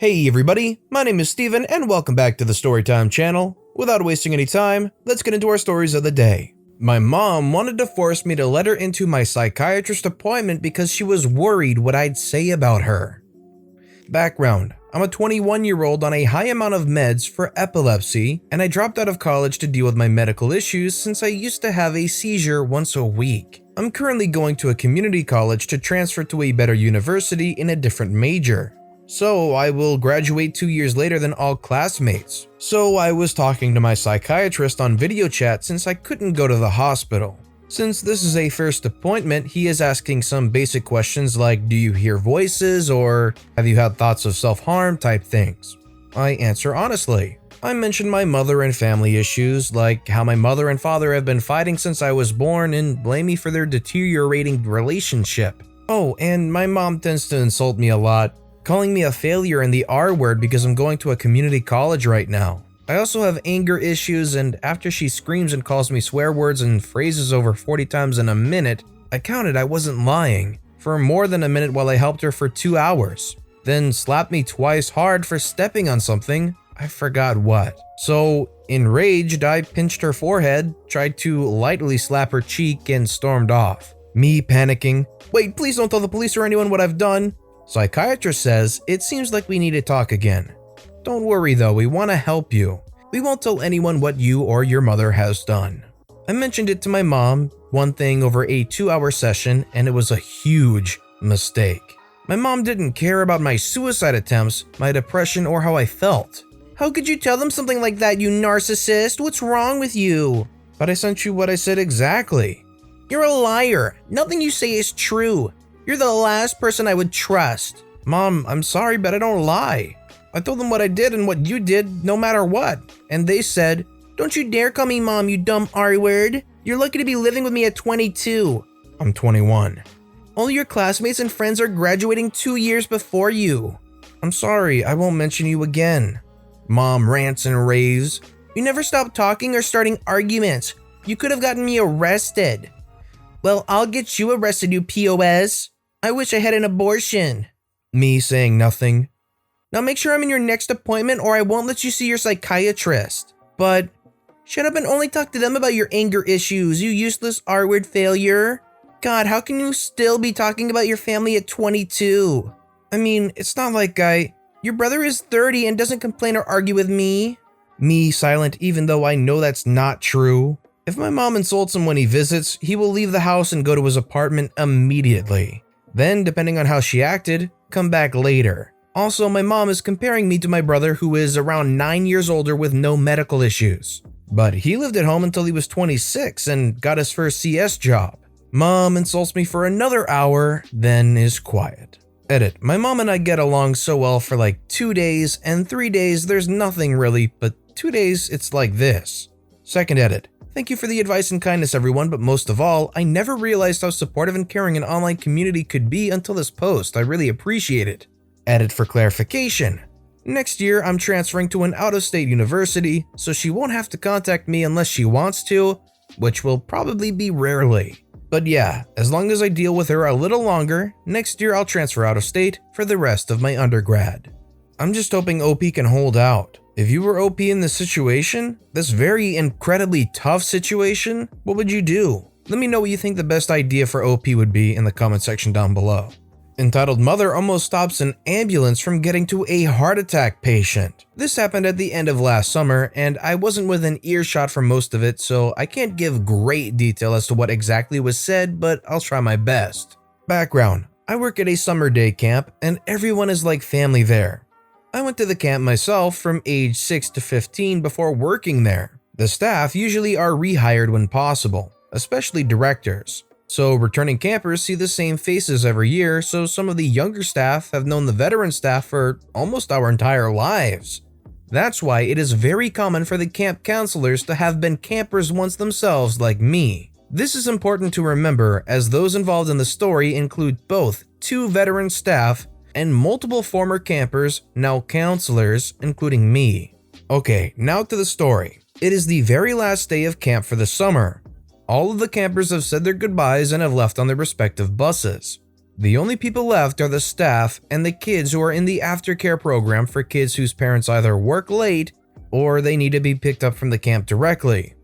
Hey everybody, my name is Steven and welcome back to the Storytime channel. Without wasting any time, let's get into our stories of the day. My mom wanted to force me to let her into my psychiatrist appointment because she was worried what I'd say about her. Background: I'm a 21-year-old on a high amount of meds for epilepsy, and I dropped out of college to deal with my medical issues since I used to have a seizure once a week. I'm currently going to a community college to transfer to a better university in a different major. So I will graduate 2 years later than all classmates. So I was talking to my psychiatrist on video chat since I couldn't go to the hospital. Since this is a first appointment, he is asking some basic questions like, do you hear voices, or have you had thoughts of self-harm type things. I answer honestly. I mention my mother and family issues, like how my mother and father have been fighting since I was born and blame me for their deteriorating relationship. Oh, and my mom tends to insult me a lot, calling me a failure and the R word because I'm going to a community college right now. I also have anger issues, and after she screams and calls me swear words and phrases over 40 times in a minute, I counted I wasn't lying, for more than a minute while I helped her for 2 hours. Then slapped me twice hard for stepping on something, I forgot what. So, enraged, I pinched her forehead, tried to lightly slap her cheek, and stormed off. Me panicking, wait, please don't tell the police or anyone what I've done. Psychiatrist says, it seems like we need to talk again. Don't worry though, we want to help you. We won't tell anyone what you or your mother has done. I mentioned it to my mom, one thing over a 2-hour session, and it was a huge mistake. My mom didn't care about my suicide attempts, my depression, or how I felt. How could you tell them something like that, you narcissist? What's wrong with you? But I sent you what I said exactly. You're a liar. Nothing you say is true. You're the last person I would trust. Mom, I'm sorry, but I don't lie. I told them what I did and what you did, no matter what. And they said, don't you dare call me mom, you dumb R-word. You're lucky to be living with me at 22. I'm 21. All your classmates and friends are graduating 2 years before you. I'm sorry, I won't mention you again. Mom rants and raves. You never stop talking or starting arguments. You could have gotten me arrested. Well, I'll get you arrested, you POS. I wish I had an abortion. Me saying nothing. Now make sure I'm in your next appointment or I won't let you see your psychiatrist. But shut up and only talk to them about your anger issues, you useless R-word failure. God, how can you still be talking about your family at 22? I mean, it's not like your brother is 30 and doesn't complain or argue with me. Me silent even though I know that's not true. If my mom insults him when he visits, he will leave the house and go to his apartment immediately. Then, depending on how she acted, come back later. Also, my mom is comparing me to my brother who is around 9 years older with no medical issues. But he lived at home until he was 26 and got his first CS job. Mom insults me for another hour, then is quiet. Edit: my mom and I get along so well for like 2 days, and 3 days there's nothing really, but 2 days it's like this. Second edit: thank you for the advice and kindness, everyone, but most of all, I never realized how supportive and caring an online community could be until this post. I really appreciate it. Edit for clarification. Next year, I'm transferring to an out-of-state university, so she won't have to contact me unless she wants to, which will probably be rarely. But yeah, as long as I deal with her a little longer, next year I'll transfer out of state for the rest of my undergrad. I'm just hoping OP can hold out. If you were OP in this situation, this very incredibly tough situation, what would you do? Let me know what you think the best idea for OP would be in the comment section down below. Entitled Mother almost stops an ambulance from getting to a heart attack patient. This happened at the end of last summer, and I wasn't within earshot for most of it, so I can't give great detail as to what exactly was said, but I'll try my best. Background: I work at a summer day camp, and everyone is like family there. I went to the camp myself from age 6 to 15 before working there. The staff usually are rehired when possible, especially directors. So returning campers see the same faces every year, so some of the younger staff have known the veteran staff for almost our entire lives. That's why it is very common for the camp counselors to have been campers once themselves like me. This is important to remember as those involved in the story include both 2 veteran staff and multiple former campers, now counselors, including me. Okay, now to the story. It is the very last day of camp for the summer. All of the campers have said their goodbyes and have left on their respective buses. The only people left are the staff and the kids who are in the aftercare program for kids whose parents either work late or they need to be picked up from the camp directly.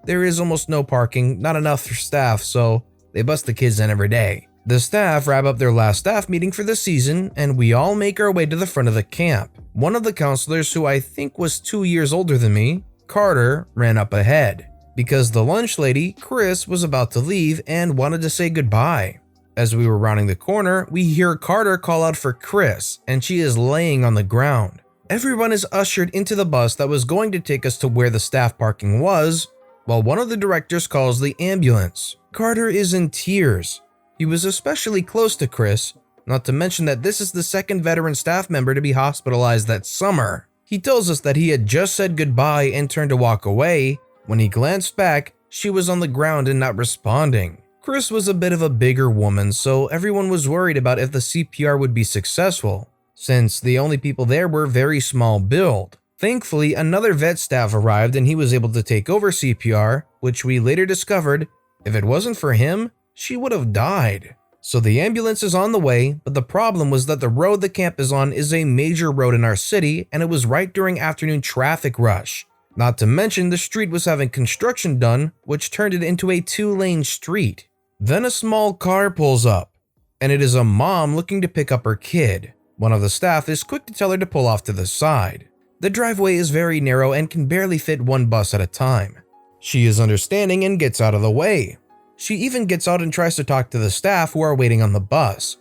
There is almost no parking, not enough for staff, so they bus the kids in every day. The staff wrap up their last staff meeting for the season, and we all make our way to the front of the camp. One of the counselors, who I think was 2 years older than me, Carter, ran up ahead because the lunch lady, Chris, was about to leave and wanted to say goodbye. As we were rounding the corner, we hear Carter call out for Chris, and she is laying on the ground. Everyone is ushered into the bus that was going to take us to where the staff parking was, while one of the directors calls the ambulance. Carter is in tears. He was especially close to Chris, not to mention that this is the second veteran staff member to be hospitalized that summer. He tells us that he had just said goodbye and turned to walk away. When he glanced back, she was on the ground and not responding. Chris was a bit of a bigger woman, so everyone was worried about if the CPR would be successful, since the only people there were very small build. Thankfully, another vet staff arrived and he was able to take over CPR, which we later discovered, if it wasn't for him, she would have died. So the ambulance is on the way, but the problem was that the road the camp is on is a major road in our city, and it was right during afternoon traffic rush. Not to mention the street was having construction done, which turned it into a 2-lane street. Then a small car pulls up, and it is a mom looking to pick up her kid. One of the staff is quick to tell her to pull off to the side. The driveway is very narrow and can barely fit one bus at a time. She is understanding and gets out of the way. She even gets out and tries to talk to the staff who are waiting on the bus.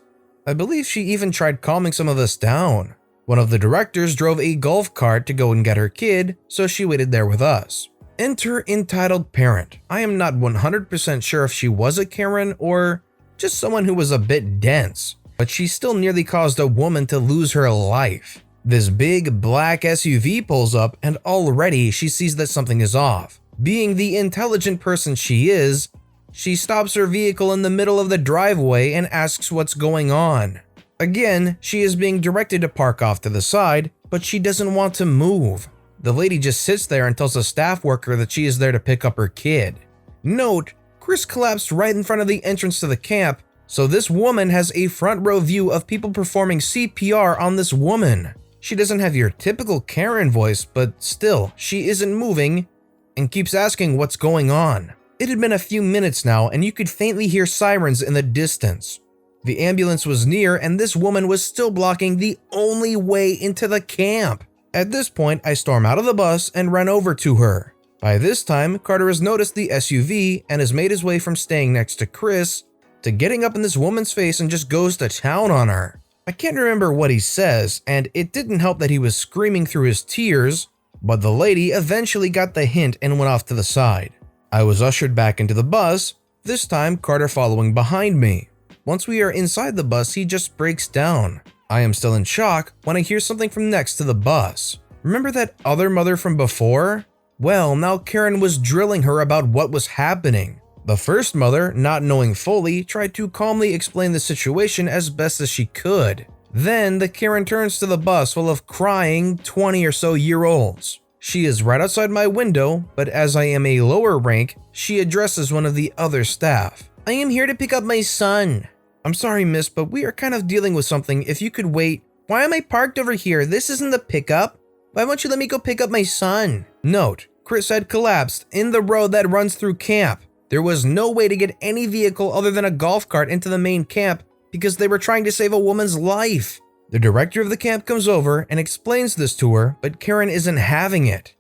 I believe she even tried calming some of us down. One of the directors drove a golf cart to go and get her kid, so she waited there with us. Enter entitled parent. I am not 100% sure if she was a Karen or just someone who was a bit dense, but she still nearly caused a woman to lose her life. This big black SUV pulls up and already she sees that something is off. Being the intelligent person she is, she stops her vehicle in the middle of the driveway and asks what's going on. Again, she is being directed to park off to the side, but she doesn't want to move. The lady just sits there and tells a staff worker that she is there to pick up her kid. Note, Chris collapsed right in front of the entrance to the camp, so this woman has a front row view of people performing CPR on this woman. She doesn't have your typical Karen voice, but still, she isn't moving and keeps asking what's going on. It had been a few minutes now, and you could faintly hear sirens in the distance. The ambulance was near, and this woman was still blocking the only way into the camp. At this point, I storm out of the bus and run over to her. By this time, Carter has noticed the SUV and has made his way from staying next to Chris to getting up in this woman's face and just goes to town on her. I can't remember what he says, and it didn't help that he was screaming through his tears, but the lady eventually got the hint and went off to the side. I was ushered back into the bus, this time Carter following behind me. Once we are inside the bus, he just breaks down. I am still in shock when I hear something from next to the bus. Remember that other mother from before? Well, now Karen was drilling her about what was happening. The first mother, not knowing fully, tried to calmly explain the situation as best as she could. Then the Karen turns to the bus full of crying 20 or so year olds. She is right outside my window, but as I am a lower rank, she addresses one of the other staff. I am here to pick up my son. I'm sorry, miss, but we are kind of dealing with something. If you could wait. Why am I parked over here? This isn't the pickup. Why won't you let me go pick up my son? Note, Chris had collapsed in the road that runs through camp. There was no way to get any vehicle other than a golf cart into the main camp because they were trying to save a woman's life. The director of the camp comes over and explains this to her, but Karen isn't having it.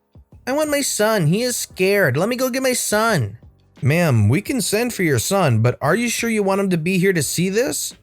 I want my son. He is scared. Let me go get my son. Ma'am, we can send for your son, but are you sure you want him to be here to see this?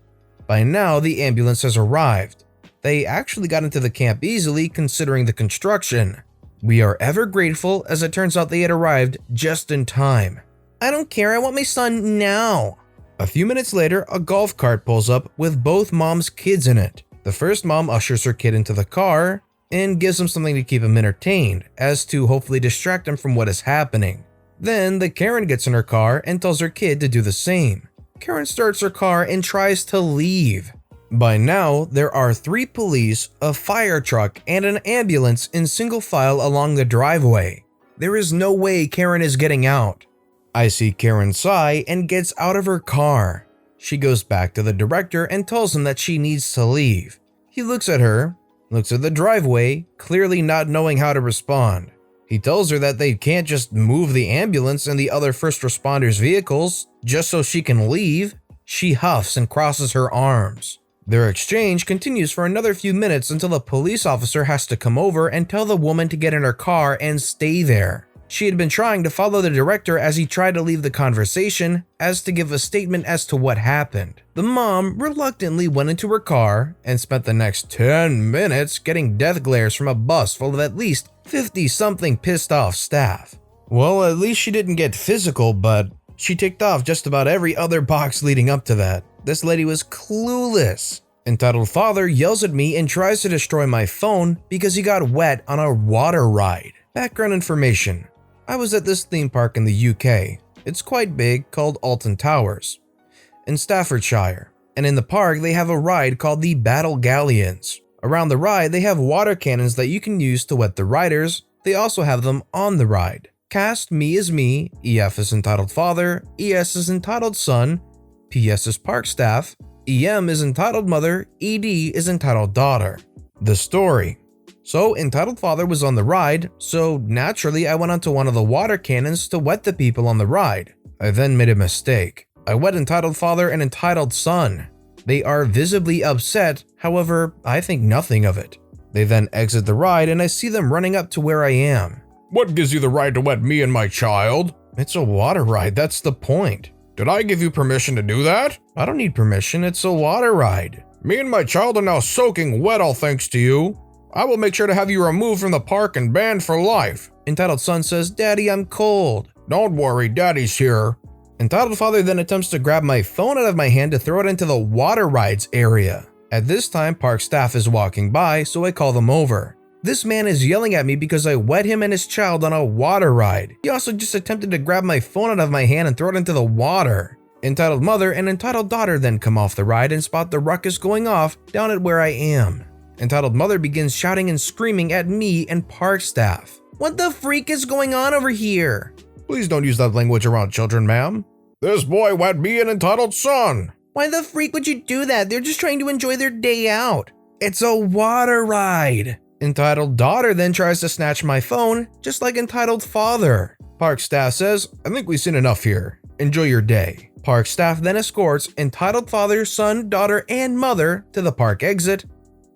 By now, the ambulance has arrived. They actually got into the camp easily considering the construction. We are ever grateful as it turns out they had arrived just in time. I don't care, I want my son now. A few minutes later, a golf cart pulls up with both mom's kids in it. The first mom ushers her kid into the car and gives him something to keep him entertained, as to hopefully distract him from what is happening. Then the Karen gets in her car and tells her kid to do the same. Karen starts her car and tries to leave. By now, there are 3 police, a fire truck, and an ambulance in single file along the driveway. There is no way Karen is getting out. I see Karen sigh and gets out of her car. She goes back to the director and tells him that she needs to leave. He looks at her, looks at the driveway, clearly not knowing how to respond. He tells her that they can't just move the ambulance and the other first responders' vehicles just so she can leave. She huffs and crosses her arms. Their exchange continues for another few minutes until a police officer has to come over and tell the woman to get in her car and stay there. She had been trying to follow the director as he tried to leave the conversation as to give a statement as to what happened. The mom reluctantly went into her car and spent the next 10 minutes getting death glares from a bus full of at least 50-something pissed off staff. Well, at least she didn't get physical, but she ticked off just about every other box leading up to that. This lady was clueless. Entitled father yells at me and tries to destroy my phone because he got wet on a water ride. Background information. I was at this theme park in the UK. It's quite big, called Alton Towers, in Staffordshire. And in the park, they have a ride called the Battle Galleons. Around the ride, they have water cannons that you can use to wet the riders. They also have them on the ride. Cast me is me, EF is entitled father, ES is entitled son, PS is park staff, EM is entitled mother, ED is entitled daughter. The story. So entitled father was on the ride, so naturally I went onto one of the water cannons to wet the people on the ride. I then made a mistake. I wet entitled father and entitled son. They are visibly upset, however, I think nothing of it. They then exit the ride and I see them running up to where I am. What gives you the right to wet me and my child? It's a water ride, that's the point. Did I give you permission to do that? I don't need permission, it's a water ride. Me and my child are now soaking wet all thanks to you. I will make sure to have you removed from the park and banned for life. Entitled son says, Daddy, I'm cold. Don't worry, Daddy's here. Entitled father then attempts to grab my phone out of my hand to throw it into the water rides area. At this time, park staff is walking by, so I call them over. This man is yelling at me because I wet him and his child on a water ride. He also just attempted to grab my phone out of my hand and throw it into the water. Entitled mother and entitled daughter then come off the ride and spot the ruckus going off down at where I am. Entitled mother begins shouting and screaming at me and park staff. What the freak is going on over here? Please don't use that language around children, ma'am. This boy wet me and entitled son. Why the freak would you do that? They're just trying to enjoy their day out. It's a water ride. Entitled daughter then tries to snatch my phone, just like entitled father. Park staff says, I think we've seen enough here. Enjoy your day. Park staff then escorts entitled father, son, daughter, and mother to the park exit,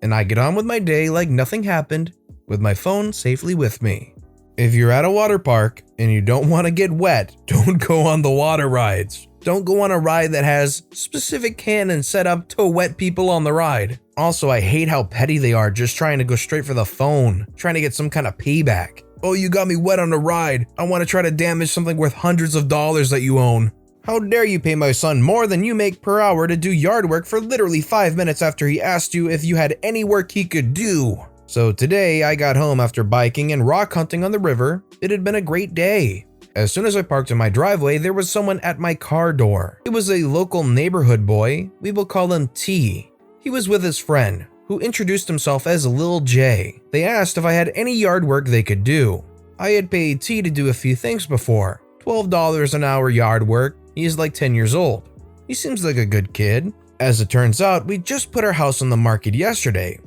and I get on with my day like nothing happened, with my phone safely with me. If you're at a water park and you don't want to get wet, don't go on the water rides. Don't go on a ride that has specific cannons set up to wet people on the ride. Also, I hate how petty they are, just trying to go straight for the phone, trying to get some kind of payback. Oh, you got me wet on a ride. I want to try to damage something worth hundreds of dollars that you own. How dare you pay my son more than you make per hour to do yard work for literally 5 minutes after he asked you if you had any work he could do? So today, I got home after biking and rock hunting on the river. It had been a great day. As soon as I parked in my driveway, there was someone at my car door. It was a local neighborhood boy. We will call him T. He was with his friend, who introduced himself as Lil J. They asked if I had any yard work they could do. I had paid T to do a few things before. $12 an hour yard work. He is like 10 years old. He seems like a good kid. As it turns out, we just put our house on the market yesterday.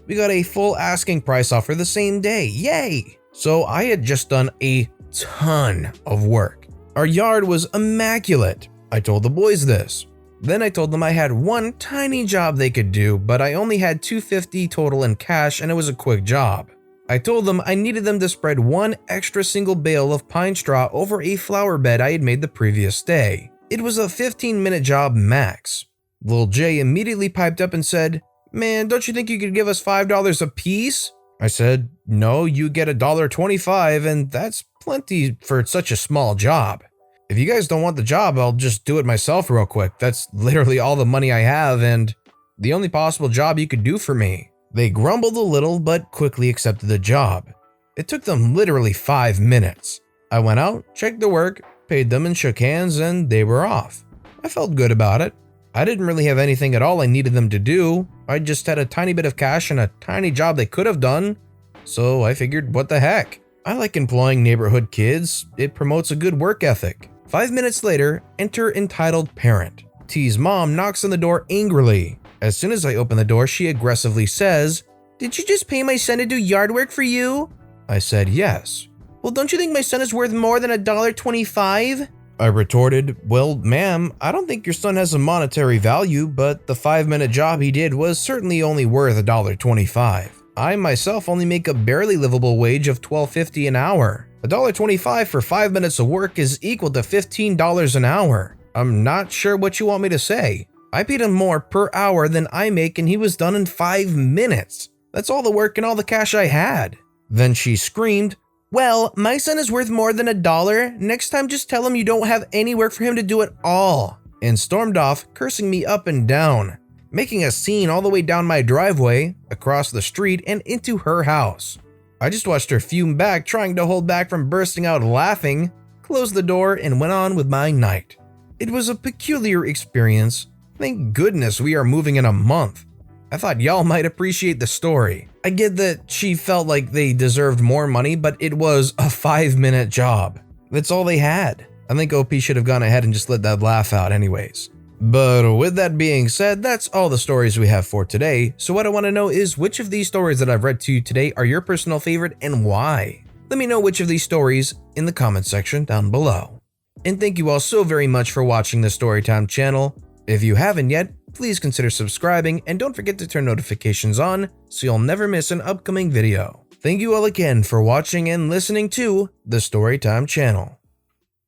We got a full asking price offer the same day. Yay! So I had just done a ton of work. Our yard was immaculate. I told the boys this. Then I told them I had one tiny job they could do, but I only had $250 total in cash and it was a quick job. I told them I needed them to spread one extra single bale of pine straw over a flower bed I had made the previous day. It was a 15-minute job max. Lil J immediately piped up and said, "Man, don't you think you could give us $5 a piece?" I said, "No, you get $1.25 and that's plenty for such a small job. If you guys don't want the job, I'll just do it myself real quick. That's literally all the money I have and the only possible job you could do for me." They grumbled a little, but quickly accepted the job. It took them literally 5 minutes. I went out, checked the work, paid them and shook hands, and they were off. I felt good about it. I didn't really have anything at all I needed them to do. I just had a tiny bit of cash and a tiny job they could have done. So I figured, what the heck? I like employing neighborhood kids. It promotes a good work ethic. 5 minutes later, enter entitled parent. T's mom knocks on the door angrily. As soon as I open the door, she aggressively says, "Did you just pay my son to do yard work for you?" I said yes. "Well, don't you think my son is worth more than $1.25? I retorted, "Well, ma'am, I don't think your son has a monetary value, but the 5-minute job he did was certainly only worth $1.25. I myself only make a barely livable wage of $12.50 an hour. $1.25 for 5 minutes of work is equal to $15 an hour. I'm not sure what you want me to say. I paid him more per hour than I make and he was done in 5 minutes. That's all the work and all the cash I had." Then she screamed, "Well, my son is worth more than $1. Next time just tell him you don't have any work for him to do at all," and stormed off, cursing me up and down, making a scene all the way down my driveway, across the street, and into her house. I just watched her fume back, trying to hold back from bursting out laughing, closed the door, and went on with my night. It was a peculiar experience. Thank goodness we are moving in a month. I thought y'all might appreciate the story. I get that she felt like they deserved more money, but it was a 5-minute job. That's all they had. I think OP should have gone ahead and just let that laugh out anyways. But with that being said, that's all the stories we have for today. So what I want to know is which of these stories that I've read to you today are your personal favorite and why? Let me know which of these stories in the comment section down below. And thank you all so very much for watching the Storytime channel. If you haven't yet, please consider subscribing and don't forget to turn notifications on so you'll never miss an upcoming video. Thank you all again for watching and listening to the Storytime channel.